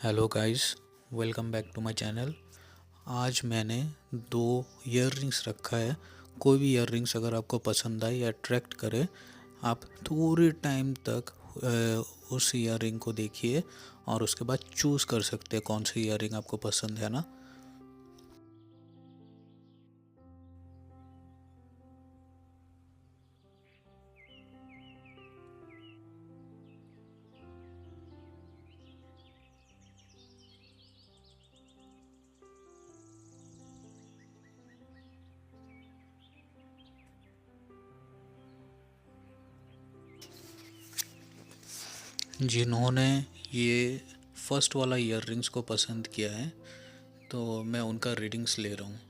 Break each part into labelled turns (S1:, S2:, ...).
S1: Hello guys, welcome back to my channel. आज मैंने दो ईयर रिंग्स रखा है। कोई भी ईयर रिंग्स अगर आपको पसंद आए या अट्रैक्ट करे, आप थोड़े टाइम तक उस ईयर रिंग को देखिए और उसके बाद चूज़ कर सकते हैं कौन सी ईयर रिंग आपको पसंद है ना। जिन्होंने ये फर्स्ट वाला ईयर रिंग्स को पसंद किया है, तो मैं उनका रीडिंग्स ले रहा हूँ।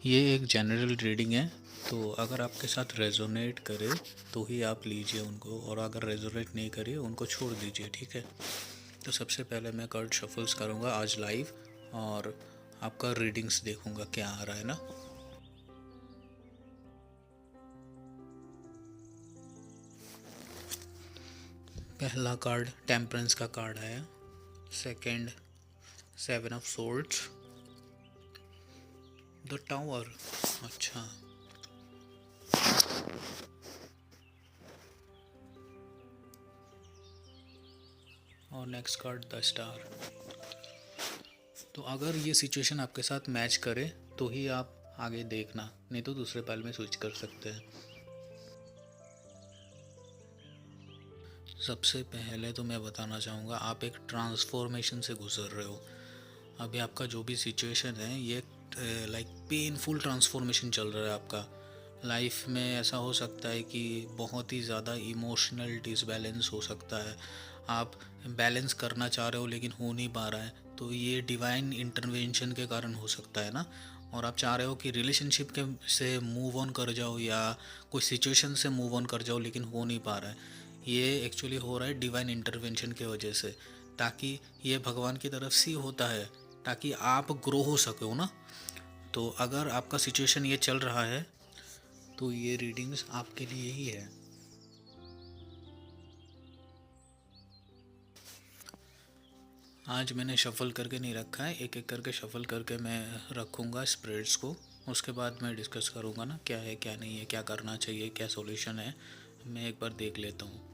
S1: ये एक जनरल रीडिंग है, तो अगर आपके साथ रेजोनेट करे तो ही आप लीजिए उनको, और अगर रेजोनेट नहीं करे उनको छोड़ दीजिए, ठीक है। तो सबसे पहले मैं कार्ड शफल्स करूँगा आज लाइव, और आपका रीडिंग्स देखूँगा क्या आ रहा है ना। पहला कार्ड टेम्परेंस का कार्ड आया। Second seven of swords, the tower. अच्छा, और नेक्स्ट कार्ड द स्टार। तो अगर ये सिचुएशन आपके साथ मैच करे तो ही आप आगे देखना, नहीं तो दूसरे पल में स्विच कर सकते हैं। सबसे पहले तो मैं बताना चाहूँगा, आप एक ट्रांसफॉर्मेशन से गुजर रहे हो। अभी आपका जो भी सिचुएशन है, ये लाइक पेनफुल ट्रांसफॉर्मेशन चल रहा है आपका। लाइफ में ऐसा हो सकता है कि बहुत ही ज़्यादा इमोशनल डिसबैलेंस हो सकता है। आप बैलेंस करना चाह रहे हो लेकिन हो नहीं पा रहा है, तो ये डिवाइन इंटरवेंशन के कारण हो सकता है ना। और आप चाह रहे हो कि रिलेशनशिप के से मूव ऑन कर जाओ या कोई सिचुएशन से मूव ऑन कर जाओ, लेकिन हो नहीं पा रहा है। ये एक्चुअली हो रहा है डिवाइन इंटरवेंशन की वजह से, ताकि ये भगवान की तरफ से होता है ताकि आप ग्रो हो सको ना। तो अगर आपका सिचुएशन ये चल रहा है तो ये रीडिंग्स आपके लिए ही है। आज मैंने शफ़ल करके नहीं रखा है, एक एक करके शफ़ल करके मैं रखूँगा स्प्रेड्स को। उसके बाद मैं डिस्कस करूँगा ना क्या है क्या नहीं है, क्या करना चाहिए, क्या सॉल्यूशन है। मैं एक बार देख लेता हूँ।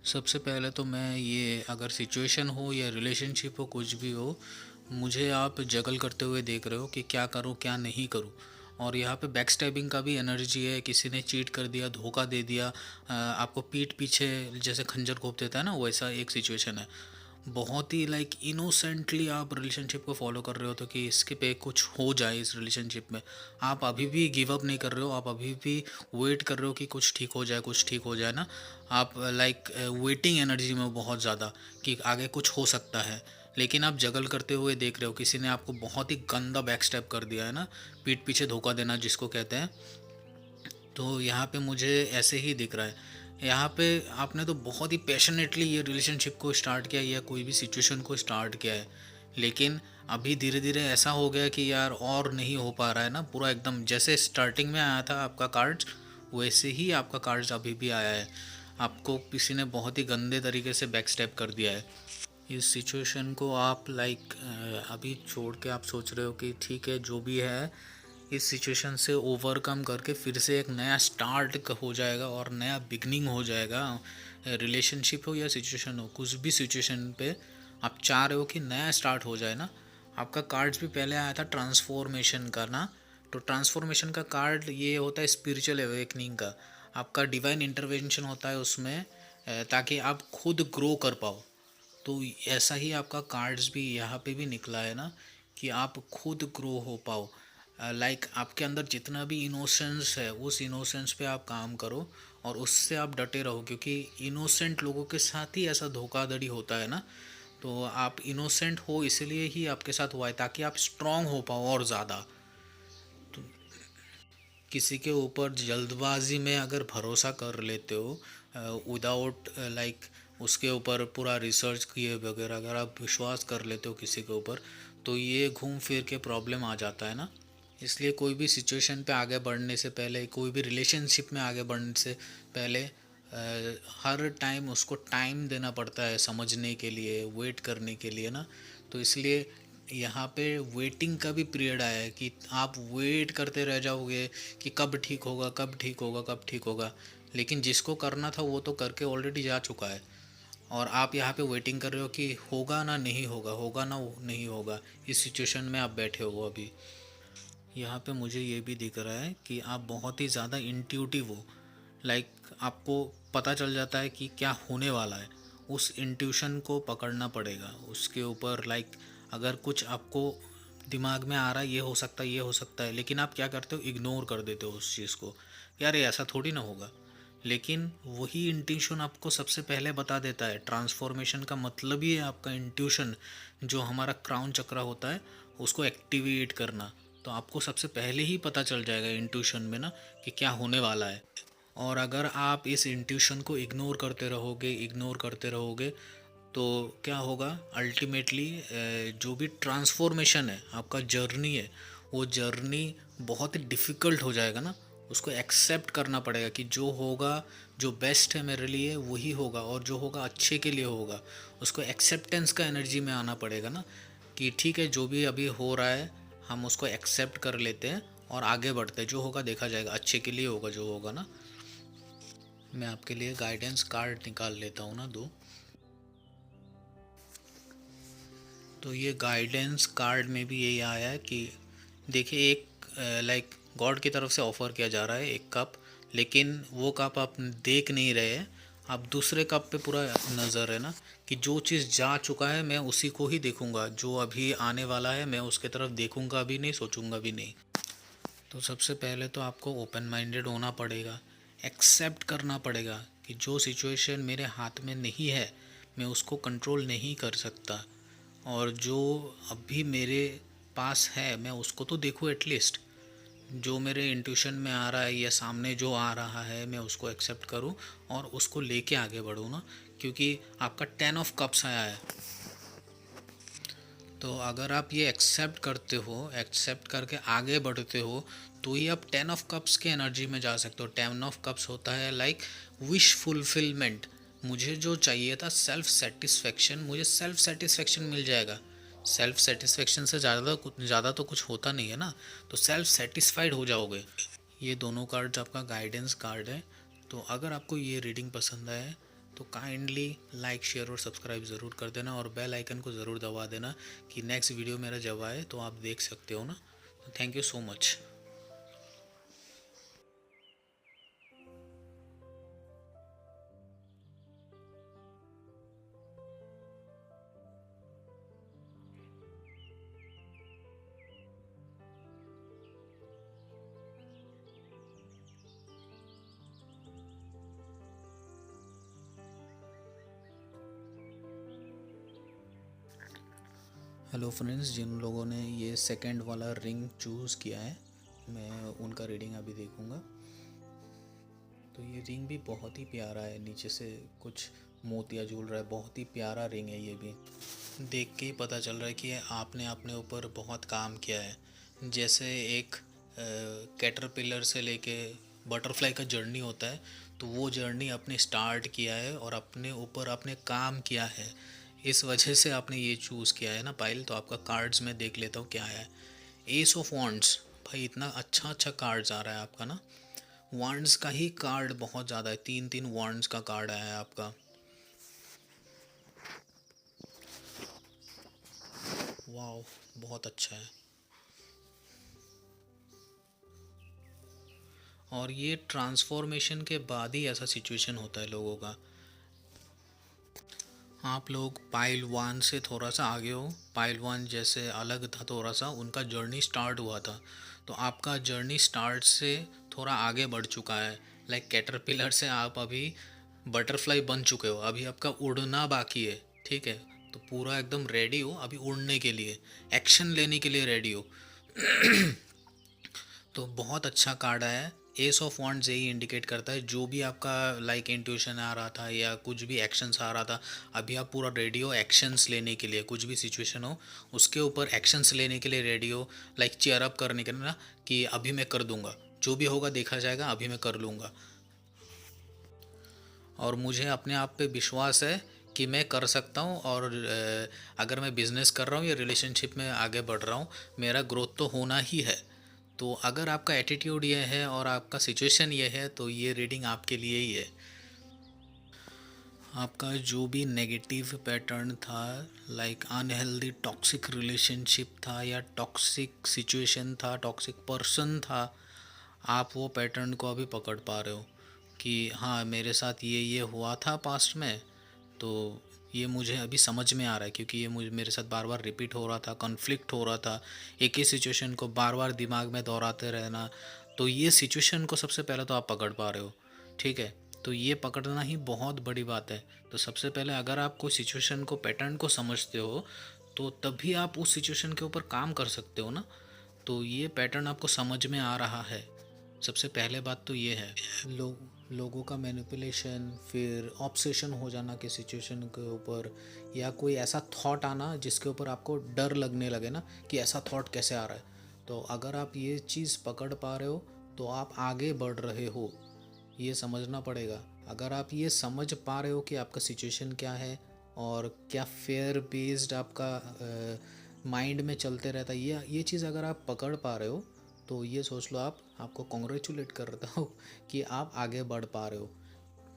S1: सबसे पहले तो मैं ये, अगर सिचुएशन हो या रिलेशनशिप हो, कुछ भी हो, मुझे आप जगल करते हुए देख रहे हो कि क्या करूँ क्या नहीं करूँ। और यहाँ पे बैक स्टैबिंग का भी एनर्जी है, किसी ने चीट कर दिया, धोखा दे दिया, आपको पीठ पीछे जैसे खंजर घोंप देता है ना, वैसा एक सिचुएशन है। बहुत ही लाइक इनोसेंटली आप रिलेशनशिप को फॉलो कर रहे हो, तो कि इसके पे कुछ हो जाए इस रिलेशनशिप में। आप अभी भी गिव अप नहीं कर रहे हो, आप अभी भी वेट कर रहे हो कि कुछ ठीक हो जाए, कुछ ठीक हो जाए ना। आप लाइक वेटिंग एनर्जी में बहुत ज़्यादा, कि आगे कुछ हो सकता है। लेकिन आप जगल करते हुए देख रहे हो, किसी ने आपको बहुत ही गंदा बैक स्टेप कर दिया है ना, पीठ पीछे धोखा देना जिसको कहते हैं। तो यहाँ पे मुझे ऐसे ही दिख रहा है। यहाँ पे आपने तो बहुत ही पैशनेटली ये रिलेशनशिप को स्टार्ट किया या कोई भी सिचुएशन को स्टार्ट किया है, लेकिन अभी धीरे धीरे ऐसा हो गया कि यार और नहीं हो पा रहा है ना। पूरा एकदम जैसे स्टार्टिंग में आया था आपका कार्ड्स, वैसे ही आपका कार्ड्स अभी भी आया है। आपको किसी ने बहुत ही गंदे तरीके से बैक स्टेप कर दिया है। इस सिचुएशन को आप लाइक अभी छोड़ के आप सोच रहे हो कि ठीक है जो भी है, इस सिचुएशन से ओवरकम करके फिर से एक नया स्टार्ट हो जाएगा और नया बिगनिंग हो जाएगा। रिलेशनशिप हो या सिचुएशन हो, कुछ भी सिचुएशन पे आप चाह रहे हो कि नया स्टार्ट हो जाए ना। आपका कार्ड्स भी पहले आया था ट्रांसफॉर्मेशन का ना। तो ट्रांसफॉर्मेशन का कार्ड ये होता है स्पिरिचुअल अवेकनिंग का। आपका डिवाइन इंटरवेंशन होता है उसमें, ताकि आप खुद ग्रो कर पाओ। तो ऐसा ही आपका कार्ड्स भी यहाँ पे भी निकला है ना, कि आप खुद ग्रो हो पाओ। लाइक आपके अंदर जितना भी इनोसेंस है, उस इनोसेंस पे आप काम करो और उससे आप डटे रहो, क्योंकि इनोसेंट लोगों के साथ ही ऐसा धोखाधड़ी होता है ना। तो आप इनोसेंट हो इसलिए ही आपके साथ हुआ है, ताकि आप स्ट्रांग हो पाओ और ज़्यादा। किसी के ऊपर जल्दबाजी में अगर भरोसा कर लेते हो विदाउट लाइक उसके ऊपर पूरा रिसर्च किए वगैरह अगर आप विश्वास कर लेते हो किसी के ऊपर, तो ये घूम फिर के प्रॉब्लम आ जाता है ना। इसलिए कोई भी सिचुएशन पे आगे बढ़ने से पहले, कोई भी रिलेशनशिप में आगे बढ़ने से पहले हर टाइम उसको टाइम देना पड़ता है समझने के लिए, वेट करने के लिए ना। तो इसलिए यहाँ पे वेटिंग का भी पीरियड आया है कि आप वेट करते रह जाओगे कि कब ठीक होगा, कब ठीक होगा, कब ठीक होगा। लेकिन जिसको करना था वो तो करके ऑलरेडी जा चुका है, और आप यहाँ पे वेटिंग कर रहे हो कि होगा ना नहीं होगा, होगा ना नहीं होगा। इस सिचुएशन में आप बैठे हो अभी। यहाँ पे मुझे ये भी दिख रहा है कि आप बहुत ही ज़्यादा इंट्यूटिव हो। लाइक आपको पता चल जाता है कि क्या होने वाला है, उस इंट्यूशन को पकड़ना पड़ेगा उसके ऊपर। लाइक अगर कुछ आपको दिमाग में आ रहा है ये हो सकता है, ये हो सकता है, लेकिन आप क्या करते हो, इग्नोर कर देते हो उस चीज़ को। यार ये ऐसा थोड़ी ना होगा। लेकिन वही इंट्यूशन आपको सबसे पहले बता देता है। ट्रांसफॉर्मेशन का मतलब ही है आपका इंट्यूशन, जो हमारा क्राउन चक्र होता है उसको एक्टिवेट करना। तो आपको सबसे पहले ही पता चल जाएगा इंट्यूशन में ना कि क्या होने वाला है। और अगर आप इस इंट्यूशन को इग्नोर करते रहोगे, इग्नोर करते रहोगे, तो क्या होगा अल्टीमेटली, जो भी ट्रांसफॉर्मेशन है आपका जर्नी है, वो जर्नी बहुत ही डिफ़िकल्ट हो जाएगा ना। उसको एक्सेप्ट करना पड़ेगा कि जो होगा, जो बेस्ट है मेरे लिए वही होगा, और जो होगा अच्छे के लिए होगा। उसको एक्सेप्टेंस का एनर्जी में आना पड़ेगा ना, कि ठीक है जो भी अभी हो रहा है हम उसको एक्सेप्ट कर लेते हैं और आगे बढ़ते हैं। जो होगा देखा जाएगा, अच्छे के लिए होगा जो होगा ना। मैं आपके लिए गाइडेंस कार्ड निकाल लेता हूँ ना दो। तो ये गाइडेंस कार्ड में भी यही आया है कि देखिए, एक लाइक गॉड की तरफ से ऑफ़र किया जा रहा है एक कप, लेकिन वो कप आप देख नहीं रहे हैं। आप दूसरे कप पे पूरा नज़र है ना, कि जो चीज़ जा चुका है मैं उसी को ही देखूंगा, जो अभी आने वाला है मैं उसके तरफ देखूंगा भी नहीं, सोचूंगा भी नहीं। तो सबसे पहले तो आपको ओपन माइंडेड होना पड़ेगा, एक्सेप्ट करना पड़ेगा कि जो सिचुएशन मेरे हाथ में नहीं है मैं उसको कंट्रोल नहीं कर सकता, और जो अभी मेरे पास है मैं उसको तो देखूँ एटलीस्ट। जो मेरे इंट्यूशन में आ रहा है या सामने जो आ रहा है मैं उसको एक्सेप्ट करूं और उसको लेके आगे बढ़ूं ना। क्योंकि आपका 10 ऑफ कप्स आया है। तो अगर आप ये एक्सेप्ट करते हो, एक्सेप्ट करके आगे बढ़ते हो, तो ही आप 10 ऑफ कप्स की एनर्जी में जा सकते हो। 10 ऑफ कप्स होता है लाइक विश फुलफिलमेंट। मुझे जो चाहिए था सेल्फ सेटिस्फेक्शन, मुझे सेल्फ सेटिस्फेक्शन मिल जाएगा। सेल्फ सेटिस्फेक्शन से ज़्यादा तो कुछ होता नहीं है ना। तो सेल्फ सेटिस्फाइड हो जाओगे। ये दोनों कार्ड्स आपका गाइडेंस कार्ड है। तो अगर आपको ये रीडिंग पसंद आए तो काइंडली लाइक, शेयर और सब्सक्राइब ज़रूर कर देना, और बेल आइकन को ज़रूर दबा देना कि नेक्स्ट वीडियो मेरा जब आए तो आप देख सकते हो ना। तो thank you so much. Hello friends, जिन लोगों ने ये सेकंड वाला रिंग चूज़ किया है मैं उनका रीडिंग अभी देखूँगा। तो ये रिंग भी बहुत ही प्यारा है, नीचे से कुछ मोतिया झूल रहा है, बहुत ही प्यारा रिंग है। ये भी देख के ही पता चल रहा है कि आपने अपने ऊपर बहुत काम किया है। जैसे एक कैटरपिलर से लेके बटरफ्लाई का जर्नी होता है, तो वो जर्नी आपने स्टार्ट किया है और अपने ऊपर आपने काम किया है। इस वजह से आपने ये चूज़ किया है ना पायल। तो आपका कार्ड्स में देख लेता हूँ क्या है। एस ऑफ वॉन्ड्स, भाई इतना अच्छा अच्छा कार्ड्स आ रहा है आपका ना। वॉन्ड्स का ही कार्ड बहुत ज़्यादा है, 3 3 वॉन्ड्स का कार्ड आया है आपका। वाह, बहुत अच्छा है। और ये ट्रांसफॉर्मेशन के बाद ही ऐसा सिचुएशन होता है लोगों का। आप लोग पाइल वन से थोड़ा सा आगे हो। पाइल वन जैसे अलग था थोड़ा सा, उनका जर्नी स्टार्ट हुआ था। तो आपका जर्नी स्टार्ट से थोड़ा आगे बढ़ चुका है। लाइक कैटरपिलर से आप अभी बटरफ्लाई बन चुके हो, अभी आपका उड़ना बाकी है। ठीक है, तो पूरा एकदम रेडी हो अभी उड़ने के लिए, एक्शन लेने के लिए रेडी हो। तो बहुत अच्छा कार्ड आया है। एस ऑफ वॉन्ड्स यही इंडिकेट करता है, जो भी आपका लाइक इंट्यूशन आ रहा था या कुछ भी एक्शंस आ रहा था, अभी आप पूरा रेडी हो एक्शंस लेने के लिए। कुछ भी सिचुएशन हो उसके ऊपर एक्शंस लेने के लिए रेडी हो, लाइक चेयर अप करने के लिए ना, कि अभी मैं कर दूंगा, जो भी होगा देखा जाएगा, अभी मैं कर लूँगा। और मुझे अपने आप पे विश्वास है कि मैं कर सकता हूँ। और अगर मैं बिज़नेस कर रहा हूँ या रिलेशनशिप में आगे बढ़ रहा हूँ, मेरा ग्रोथ तो होना ही है। तो अगर आपका एटीट्यूड ये है और आपका सिचुएशन ये है, तो ये रीडिंग आपके लिए ही है। आपका जो भी नेगेटिव पैटर्न था, लाइक अनहेल्दी टॉक्सिक रिलेशनशिप था या टॉक्सिक सिचुएशन था, टॉक्सिक पर्सन था, आप वो पैटर्न को अभी पकड़ पा रहे हो कि हाँ, मेरे साथ ये हुआ था पास्ट में। तो ये मुझे अभी समझ में आ रहा है, क्योंकि ये मुझे मेरे साथ बार बार रिपीट हो रहा था, कॉन्फ्लिक्ट हो रहा था, एक ही सिचुएशन को बार बार दिमाग में दोहराते रहना। तो ये सिचुएशन को सबसे पहले तो आप पकड़ पा रहे हो, ठीक है। तो ये पकड़ना ही बहुत बड़ी बात है। तो सबसे पहले अगर आप कोई सिचुएशन को, पैटर्न को समझते हो, तो तभी आप उस सिचुएशन के ऊपर काम कर सकते हो ना। तो ये पैटर्न आपको समझ में आ रहा है, सबसे पहले बात तो ये है। लोगों का मैनिपुलेशन, फिर ऑब्सेशन हो जाना कि सिचुएशन के ऊपर, या कोई ऐसा थॉट आना जिसके ऊपर आपको डर लगने लगे ना, कि ऐसा थॉट कैसे आ रहा है। तो अगर आप ये चीज़ पकड़ पा रहे हो, तो आप आगे बढ़ रहे हो, ये समझना पड़ेगा। अगर आप ये समझ पा रहे हो कि आपका सिचुएशन क्या है और क्या फेयर बेस्ड आपका माइंड में चलते रहता है, ये चीज़ अगर आप पकड़ पा रहे हो, तो ये सोच लो, आप आपको कॉन्ग्रेचुलेट करता हो कि आप आगे बढ़ पा रहे हो।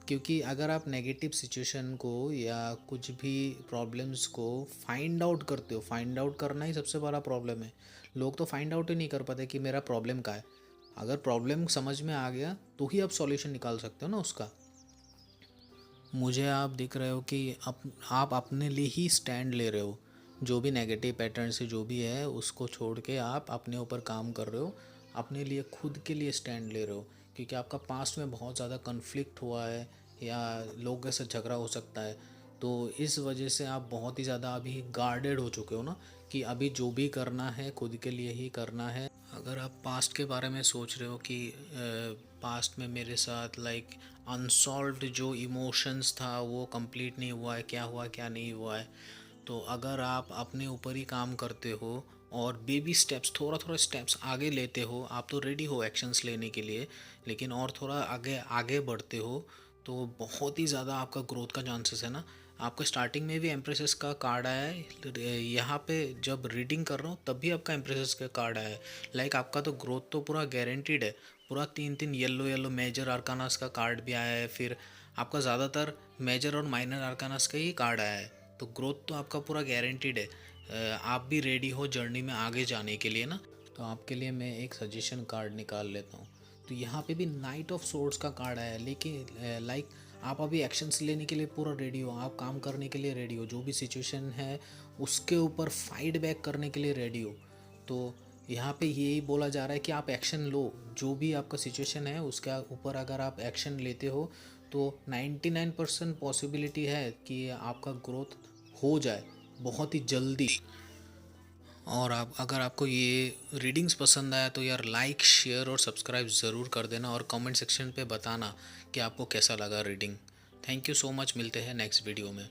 S1: क्योंकि अगर आप नेगेटिव सिचुएशन को या कुछ भी प्रॉब्लम्स को फाइंड आउट करते हो, फाइंड आउट करना ही सबसे बड़ा प्रॉब्लम है। लोग तो फाइंड आउट ही नहीं कर पाते कि मेरा प्रॉब्लम क्या है। अगर प्रॉब्लम समझ में आ गया तो ही आप सॉल्यूशन निकाल सकते हो ना उसका। मुझे आप दिख रहे हो कि आप अपने लिए ही स्टैंड ले रहे हो। जो भी नेगेटिव पैटर्न से जो भी है उसको छोड़ के आप अपने ऊपर काम कर रहे हो, अपने लिए खुद के लिए स्टैंड ले रहे हो। क्योंकि आपका पास्ट में बहुत ज़्यादा कन्फ्लिक्ट हुआ है या लोगों से झगड़ा हो सकता है, तो इस वजह से आप बहुत ही ज़्यादा अभी गार्डेड हो चुके हो ना, कि अभी जो भी करना है खुद के लिए ही करना है। अगर आप पास्ट के बारे में सोच रहे हो कि पास्ट में मेरे साथ लाइक अनसॉल्व्ड जो इमोशंस था वो कंप्लीट नहीं हुआ है, क्या हुआ क्या नहीं हुआ है, तो अगर आप अपने ऊपर ही काम करते हो और बेबी स्टेप्स, थोड़ा थोड़ा स्टेप्स आगे लेते हो, आप तो रेडी हो एक्शंस लेने के लिए, लेकिन और थोड़ा आगे आगे बढ़ते हो, तो बहुत ही ज़्यादा आपका ग्रोथ का चांसेस है ना। आपका स्टार्टिंग में भी एम्प्रेसेस का कार्ड आया है, यहाँ पे जब रीडिंग कर रहा हूँ तब भी आपका एम्प्रेसेस का कार्ड आया है। लाइक आपका तो ग्रोथ तो पूरा गारंटीड है। पूरा तीन तीन येलो येलो मेजर आर्कानास का कार्ड भी आया है, फिर आपका ज़्यादातर मेजर और माइनर आर्कानास का ही कार्ड आया है। तो ग्रोथ तो आपका पूरा गारंटीड है। आप भी रेडी हो जर्नी में आगे जाने के लिए ना। तो आपके लिए मैं एक सजेशन कार्ड निकाल लेता हूँ। तो यहाँ पे भी नाइट ऑफ सोर्ड्स का कार्ड आया है, लेकिन लाइक आप अभी एक्शंस लेने के लिए पूरा रेडी हो, आप काम करने के लिए रेडी हो, जो भी सिचुएशन है उसके ऊपर फाइट बैक करने के लिए रेडी हो। तो यहाँ पे यही बोला जा रहा है कि आप एक्शन लो, जो भी आपका सिचुएशन है उसके ऊपर अगर आप एक्शन लेते हो, तो 99% पॉसिबिलिटी है कि आपका ग्रोथ हो जाए बहुत ही जल्दी। और आप, अगर आपको ये रीडिंग्स पसंद आया तो यार लाइक शेयर और सब्सक्राइब ज़रूर कर देना, और कमेंट सेक्शन पे बताना कि आपको कैसा लगा reading. Thank you so much, मिलते हैं नेक्स्ट वीडियो में।